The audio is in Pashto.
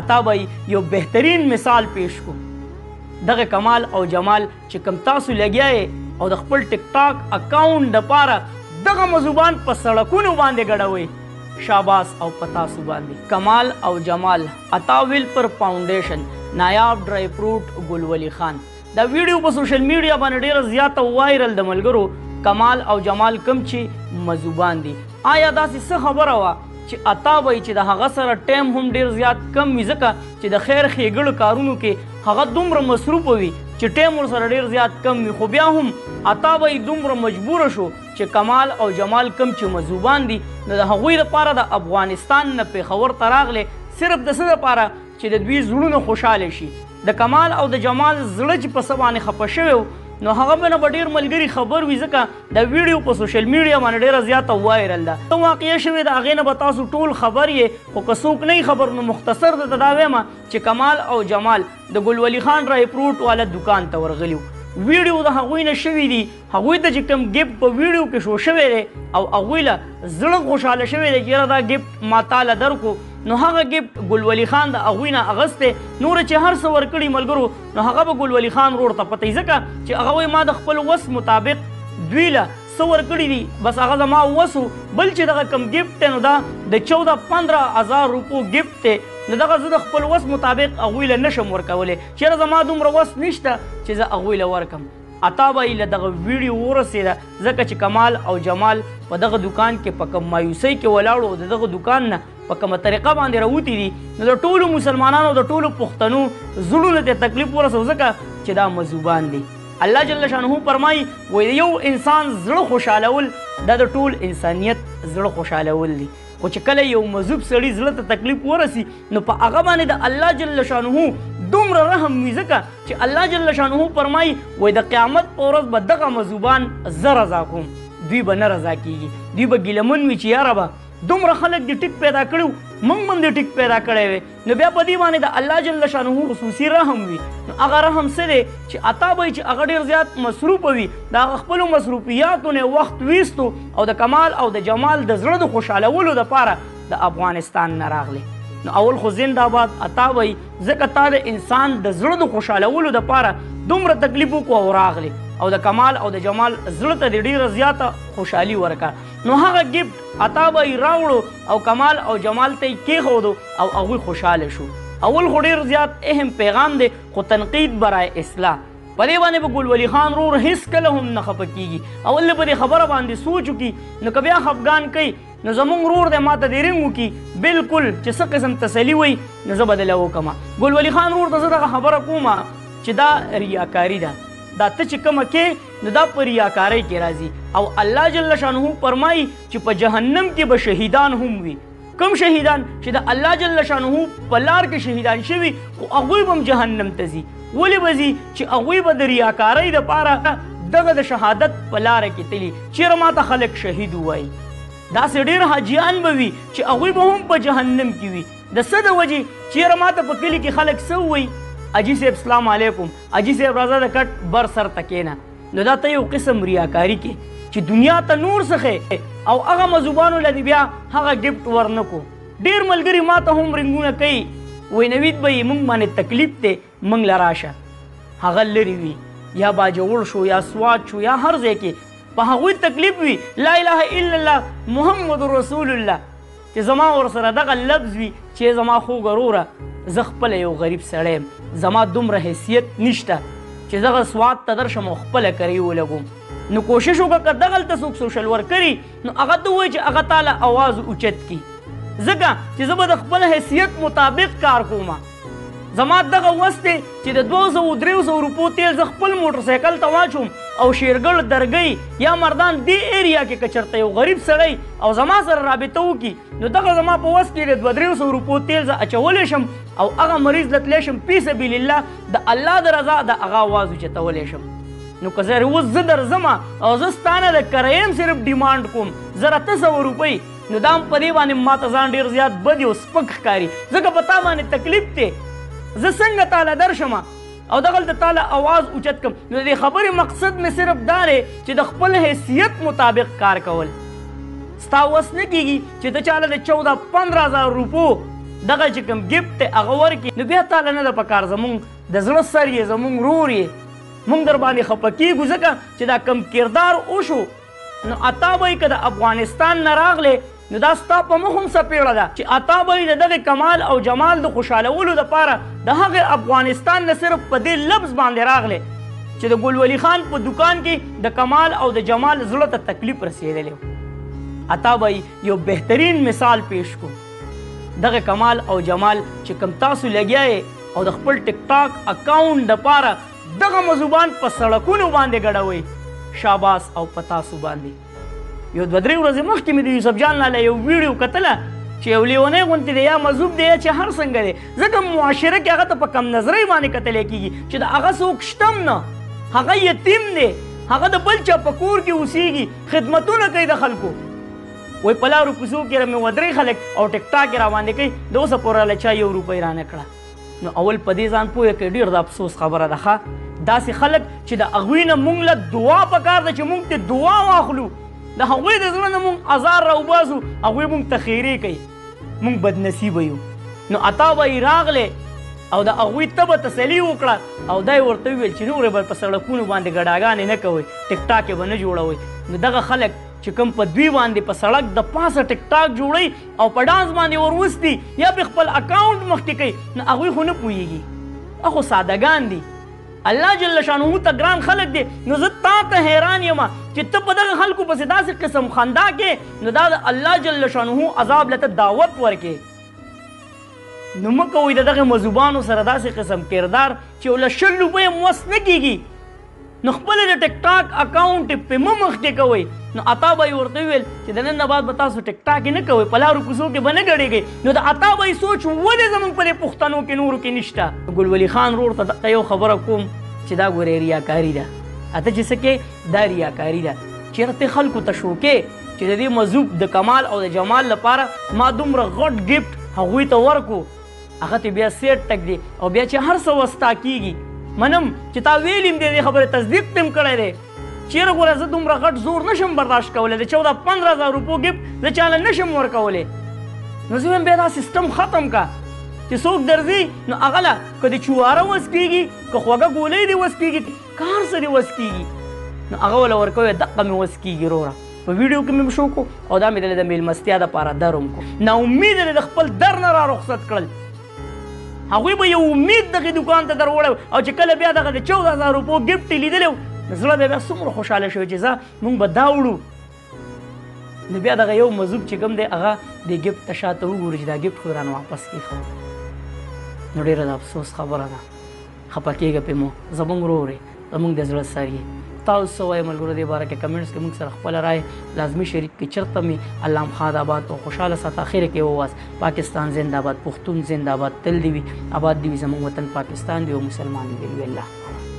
اتا به یو بهترین مثال پیش کو. دغه کمال او جمال چې کم تاسو لګیا او د خپل ټیک ټاک اکاونټ دپاره دغه مذوبان په سړکونو باندې ګډوئ، شاباس او په تاسو باندې. کمال او جمال عطا ویلپر فاؤنډیشن، نایاب ډرای فروټ ګل ولی خان. دا ویډیو په سوشل میډیا باندې ډیره زیاته وایرل د ملګرو کمال او جمال کم چې مذوبان دي. آیا داسې څه خبره وه چې عطا وایي چې د هغه سره ټایم هم ډیر زیات کم وي، ځکه چې د خیر ښېګړو کارونو کې هغه دومره مصروفه وي چې ټایم ورسره ډیر زیات کم وي، خو بیا هم عطا وایي دومره مجبوره شو چې کمال او جمال کم چې مذوبان دي نو د هغوی لپاره د افغانستان نه پېښور ته راغلی صرف د څه دپاره چې د دوی زړونه خوشحاله شي. د کمال او د جمال زړه چې په څه باندې خفه شوی نو هغه به نه به ډېر ملګري خبر وي، ځکه د ویډیو په سوشل میډیا باندې ډېره زیاته وایرل ده. څه واقعه شوې د هغې نه به تاسو ټول خبر یې، خو که څوک نه خبر نو مختصر درته دا وایم چې کمال او جمال د ګل ولی خان ډرای فروټ والا دکان ته ورغلي وو. ویډیو د هغوی نه شوي دي، هغوی ته چې کوم ګفټ په ویډیو کې شو شوی دی او هغوی له زړه خوشحاله شوی دی چې یاره دا ګفټ ما تاله درکو، نو هغه ګفټ ګل ولی خان د هغوی نه اغستی. نور چې هر څه ورکړي ملګرو نو هغه به ګل ولی خان ورور ته پته ځکه چې هغه وایي ما د خپل وس مطابق دوی له څه ورکړي دي، بس هغه زما وس و. بل چې دغه کوم ګفټ دی نو دا د 14-15 روپو ګفټ دی، نو دغه زه د خپل وس مطابق هغوی له نشم ورکولی، چېرې زما دومره وس نشته چې زه هغوی له ورکم. عطا به یې له دغه ویډیو ورسېده ځکه چې کمال او جمال په دغه دکان کې په کوم مایوسۍ کې ولاړو او د دغه دکان نه په کومه طریقه باندې راوتي دي نو د ټولو مسلمانانو د ټولو پښتنو زړونو ته تکلیف ورسو ځکه چې دا مذوبان دي. الله جل شانه فرمایي وایي یو انسان زړه خوشحالول دا د ټول انسانیت زړه خوشحالول دي، خو چې کله یو مذوب سړي زړه ته تکلیف ورسي نو په هغه باندې د الله جل شانه دومره رحم وي ځکه چې الله جل شانه فرمایي وایي د قیامت په ورځ به دغه مذوبان زه رضا کوم، دوی به نه رضا کیږي، دوی به ګیلمن وي چې یاره به دومره خلک دې ټیک پیدا کړي موږ هم دې ټیک پیدا کړی وی، نو بیا په دې باندې د الله جل شانه خصوصي رحم وي. نو هغه رحم څه دی چې عطا به چې هغه ډېر زیات مصروفه وي د هغه خپلو مصروفیاتو نه وخت ویستو او د کمال او د جمال د زړه د خوشحالولو دپاره د افغانستان نه راغلی. نو اول خو زنده‌باد عطا وایي ځکه تا د انسان د زړه د خوشحالولو دپاره دومره تکلیف وکړو او راغلی او د کمال او د جمال زړه ته دې ډېره زیاته خوشحالي ورکړه. نو هغه ګفټ عطا به یې راوړو او کمال او جمال ته یې کېښودو او هغوی خوشحاله شو. اول خو ډېر زیات اهم پیغام دی خو تنقید برای اصلاح. په دې باندې به ګل ولی خان ورور هېڅکله هم نه خفه کېږي، اول په دې خبره باندې سوچ وکړي نو که بیا خفګان کوي نو زمونږ ورور دی ما ته دې رنګ وکړي بلکل چې څه قسم تسلي وایي نو زه به دله وکړمه. ګل ولی خان ورور ته زه دغه خبره کومه چې دا ریاکاري ده، دا ته چې کومه کې نو دا په ریاکارۍ کې راځي او الله جل شانه فرمایي چې په جهنم کې به شهیدان هم وي. کوم شهیدان چې د الله جل شانه په لار کې شهیدان شوي خو هغوی به هم جهنم ته ځي. ولې به ځي چې هغوی به د ریاکارۍ دپاره دغه د شهادت په لاره کې تلي، چېرې ما ته خلک شهید ووایي. داسې ډېر حاجیان به وي چې هغوی به هم په جهنم کې وي. د څه د وجې چېرې ما ته په کلي کې خلک څه ووایي اجي صاحب سلام علیکم، اجي صاحب راځه د کټ بر سر ته کښېنه، نو دا ته یو قسم ریاکاري کې چې دنیا ته نور څخې او هغه مذوبانو له دې بیا هغه ګفټ ورنه کو. ډېر ملګري ما ته هم رنګونه کوي وایي نوید به یې موږ باندې تکلیف دی موږ له راشه، هغه لرې وي یا باجوړ شو یا سوات شو یا هر ځای کې په هغوی تکلیف وي لا اله الا الله محمد رسول الله چې زما ورسره دغه لفظ وي چې زما خوږه وروره زه خپله یو غریب سړی یم، زما دومره حیثیت نشته چې دغه سوات ته درشم او خپله کرې ولګوم. نو کوشش وکړه که دغلته څوک سوشل ورک کړي نو هغه ته ووایي چې هغه تاله اواز اوچت کړي ځکه چې زه به د خپل حیثیت مطابق کار کوم. زما دغه وس دی چې د 200-300 روپو تیل زه خپل موټرسایکل ته واچوم او شیرګل درګۍ یا مردان دې ایریا کې که چېرته یو غریب سړی او زما سره رابطه وکړي نو دغه زما په وس کې د 200-300 روپو تیل زه اچولی شم او هغه مریض له تلی شم فی سبیل الله د الله د رضا د هغه اواز اوچتولی شم. نو که زه اوس زه درځمه او زه ستا نه د کرایې صرف ډیمانډ کوم 1800 روپۍ نو دا هم په دې باندې ما ته ځان ډېر زیات بد او سپک ښکاري ځکه په تا باندې تکلیف دی. زه څنګه تاله درشمه او دغلته تاله اواز اوچت کړم. نو د دې خبرې مقصد مې صرف دا دی چې د خپل حیثیت مطابق کار کول. ستا وس نه کېږي چې ته چاله د 14-15 هزار روپو دغه چې کوم ګفټ دی هغه ورکړي نو بیا تاله نه ده پکار زمونږ د زړه سر یې زمونږ ورور یې مونږ در باندې خفه کېږو ځکه چې دا کم کردار وشو نو اتا به یې که د افغانستان نه راغلی نو دا ستا په مخ هم څپېړه ده چې اتا به یې د دغې کمال او جمال د خوشحالولو دپاره د هغې افغانستان نه صرف په دې لفظ باندې راغلی چې د ګل ولي خان په دوکان کې د کمال او د جمال زړه ته تکلیف رسېدلی و اتا به یو بهترین مثال پیش کو دغه کمال او جمال چې کوم تاسو لګیا او د خپل ټیک ټاک اکاونټ دپاره دغه مذوبان په سړکونو باندې ګډوئ شاباس او په تاسو باندې یو دوه درې ورځې مخکې مې د یوسف جان لاله یو ویډیو کتله چې یو لیونی غوندې دی یا مذوب دی یا چې هر څنګه دی ځکه معاشره کې هغه ته په کم نظرۍ باندې کتلی کېږي چې د هغه څوک شته هم نه هغه یتیم دی هغه د بل چا په کور کې اوسېږي خدمتونه کوي د خلکو وایي په لارو کوڅو کې مې ودرې خلک او ټیک ټاک یې راباندې کوي د اوسه پورې له چا یو روپۍ رانه کړه نو اول په دې ځان پوهه کوي ډېر د افسوس خبره ده ښه داسې خلک چې د هغوی نه مونږ له دعا پکار ده چې مونږ ته دعا واخلو د هغوی د زړه نه مونږ ازار راوباسو هغوی مونږ ته خیرې کوي مونږ بدنصیبه یو نو اتا به یې راغلی او د هغوی ته به تسلي وکړه او دا یې ورته وویل چې نورې به په سړکونو باندې ګډاګانې نه کوئ ټیک ټاک یې به نه جوړوئ نو دغه خلک چې کوم په دوی باندې په سړک د پاسه ټیک ټاک جوړوي او په ډانس باندې وروستي یا پې خپل اکاونټ مخکې کوي نو هغوی خو نه پوهېږي هغه خو سادهګان دي الله جل شانه ته ګران خلک دی نو زه تا ته حیران یم چې ته په دغه خلکو پسې داسې قسم خندا کې نو دا د الله جل شانه عذاب له ته دعوت ورکې نو مه کوئ د دغې مذوبانو سره داسې قسم کردار چې له 100 روپۍ هم وس نه کېږي نو خپل د ټیک ټاک اکاونټ پې مه مخکې کوئ نو اتا به یې ورته وویل چې د نن نه بعد به تاسو ټیک ټاک نه کوئ په لارو کوڅو کې به نه ګډېږئ نو د اتا به یې سوچ ولې زموږ په دې پښتنو کې نورو کې نشته ګل ولي خان ورور ته دغه یو خبره کوم چې دا ګورې ریاکاري ده اته چې څه کې دا ریاکاري ده چېرته خلکو ته شوکې چې د دې مذوب د کمال او د جمال لپاره ما دومره غټ ګفټ هغوی ته ورکو هغه ته بیا سیټ ټک دی او بیا چې هر څه وستا کېږي منم چې تا ویلي م دې خبرې تصدیق ته م کړی دی چېرې ګوره زه دومره غټ زور نشم برداشت کولی د 14-15,000 روپو ګفټ زه چاله نشم ورکولی نو زه وایم بیا دا سیستم ختم کا چې څوک درځي نو هغه له که د چواره وس کېږي که خوږه ګولۍ دې وس کېږي که هر څه دې وس کېږي نو هغه وله ورکوی دقه مې وس کېږي وروره په ویډیو کې مې شو کو او دا مې د میلمستیا دپاره در هم کو ناامیده دې د خپل در نه را رخصت کړل هغوی به یو امید دغې دوکان ته در وړی او چې کله بیا دغه د 14,000 روپو ګفټ یې لیدلی و زړه بیا څومره خوشحاله شوی چې ځه مونږ به دا وړو نو بیا دغه یو مذوب چې کوم دی هغه دې ګفټ ته شاته وګوري چې دا ګفټ خو رانه واپس کېښود نو ډېره د افسوس خبره ده خفه کېږه پې مو زموږ ورور یې زموږ د زړه سر یې تاسو څه وایئ ملګرو دې باره کې کمنټس کې موږ سره خپله رایې لازمي شریک کړئ چېرته مې الله خاد آباد او خوشحاله ساته اخره کې وواس پاکستان زنده باد پښتون زنده باد تل دې وي آباد دې وي زموږ وطن پاکستان دی او مسلمان دې وي الله